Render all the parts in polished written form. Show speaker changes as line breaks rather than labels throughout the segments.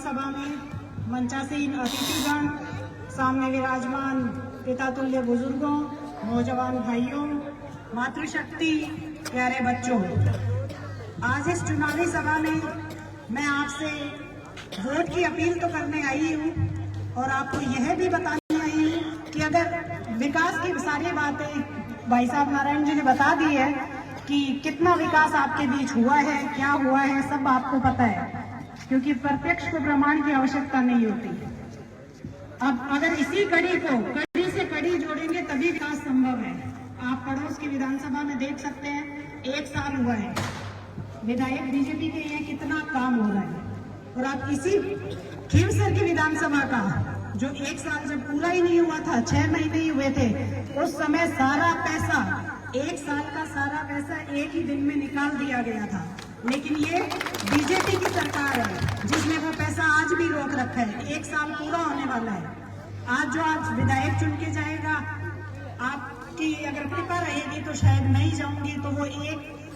सभा में मंचासीन अतिथिगण, सामने विराजमान पितातुल्य बुजुर्गों, नौजवान भाइयों, मातृशक्ति, प्यारे बच्चों, आज इस चुनावी सभा में मैं आपसे वोट की अपील तो करने आई हूँ और आपको यह भी बताने आई हूँ कि अगर विकास की सारी बातें भाई साहब नारायण जी ने बता दी है कि कितना विकास आपके बीच हुआ है, क्या हुआ है, सब आपको पता है, क्योंकि प्रत्यक्ष को प्रमाण की आवश्यकता नहीं होती। अब अगर इसी कड़ी को कड़ी से कड़ी जोड़ेंगे तभी विकास संभव है। आप पड़ोस की विधानसभा में देख सकते हैं, 1 साल हुआ है, विधायक बीजेपी के यहाँ कितना काम हो रहा है, और आप इसी खीवसर की विधानसभा का जो 1 साल जब पूरा ही नहीं हुआ था, 6 महीने ही हुए थे, उस समय सारा पैसा, 1 साल का सारा पैसा एक ही दिन में निकाल दिया गया था। लेकिन ये बीजेपी की सरकार है जिसने वो पैसा आज भी रोक रखा है। 1 साल पूरा होने वाला है। आज विधायक चुन के जाएगा, आपकी अगर कृपा रहेगी तो शायद नहीं जाऊंगी, तो वो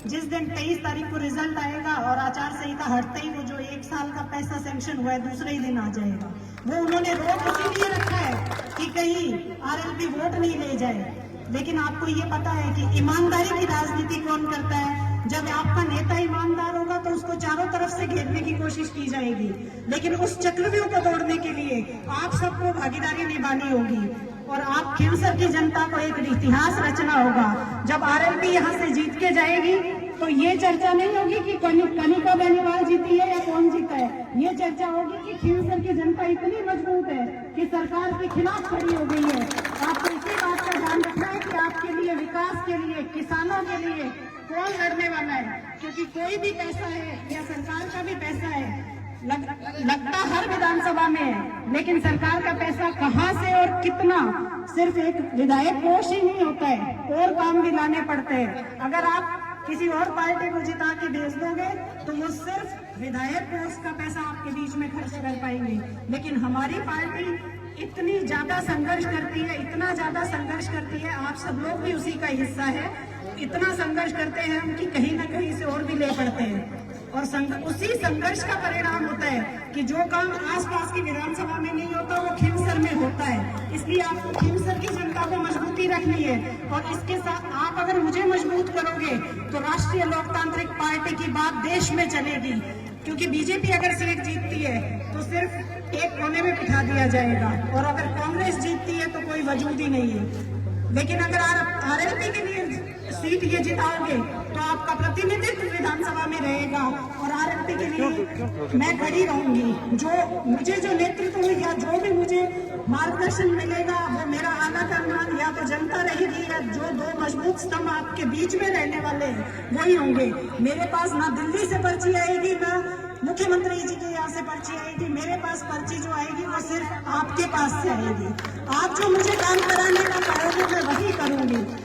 जिस दिन 23 तारीख को रिजल्ट आएगा और आचार संहिता हटते ही वो जो 1 साल का पैसा सैंक्शन हुआ है दूसरे ही दिन आ जाएगा। वो उन्होंने रोक इसीलिए रखा है कि कहीं आरएलपी वोट नहीं ले जाए। लेकिन आपको ये पता है कि ईमानदारी की राजनीति कौन करता है? जब आपका नेता ईमानदार होगा तो उसको चारों तरफ से घेरने की कोशिश की जाएगी, लेकिन उस चक्रव्यूह को तोड़ने के लिए आप सबको भागीदारी निभानी होगी और आप खीवसर की जनता को एक इतिहास रचना होगा। जब आरएलपी यहाँ से जीत के जाएगी तो ये चर्चा नहीं होगी कि कनिका बेनीवाल जीती है या कौन जीता है, ये चर्चा होगी कि खीवसर की जनता इतनी मजबूत है कि सरकार के खिलाफ खड़ी हो गई है। आपको इसी बात का ध्यान रखना है कि आपके लिए, विकास के लिए, किसानों के लिए कौन लड़ने वाला है, क्योंकि कोई भी पैसा है या सरकार का भी पैसा है, लगता हर विधानसभा में है, लेकिन सरकार का पैसा कहाँ से और कितना, सिर्फ एक विधायक कोष ही नहीं होता है, और काम भी लाने पड़ते हैं। अगर आप किसी और पार्टी को जिता के भेज दोगे तो वो सिर्फ विधायक कोष का पैसा आपके बीच में खर्च कर पाएंगे, लेकिन हमारी पार्टी इतनी ज्यादा संघर्ष करती है, इतना ज्यादा संघर्ष करती है, आप सब लोग भी उसी का हिस्सा है, इतना संघर्ष करते हैं हम कि कहीं ना कहीं से और भी ले पड़ते हैं, और उसी संघर्ष का परिणाम होता है कि जो काम आसपास की विधानसभा में नहीं होता वो खीवसर में होता है। इसलिए आपको खीवसर की जनता को मजबूती रखनी है, और इसके साथ आप अगर मुझे मजबूत करोगे तो राष्ट्रीय लोकतांत्रिक पार्टी की बात देश में चलेगी, क्योंकि बीजेपी अगर सीट जीतती है तो सिर्फ एक कोने में बिठा दिया जाएगा, और अगर कांग्रेस जीतती है तो कोई वजूद ही नहीं है। लेकिन अगर आप आरएलपी के लिए सीट ये जिताओगे तो आपका प्रतिनिधित्व विधानसभा में रहेगा, और आरएलपी के लिए मैं खड़ी रहूंगी। जो नेतृत्व या जो भी मुझे मार्गदर्शन मिलेगा वो मेरा आला कमान या तो जनता रहेगी, या जो 2 मजबूत स्तंभ आपके बीच में रहने वाले हैं वही होंगे। मेरे पास ना दिल्ली से पर्ची आएगी, ना मुख्यमंत्री जी के यहाँ से पर्ची आएगी, मेरे पास पर्ची जो आएगी वो सिर्फ आपके पास से आएगी। आप जो मुझे काम कराने का कहोगे मैं वही करूंगी।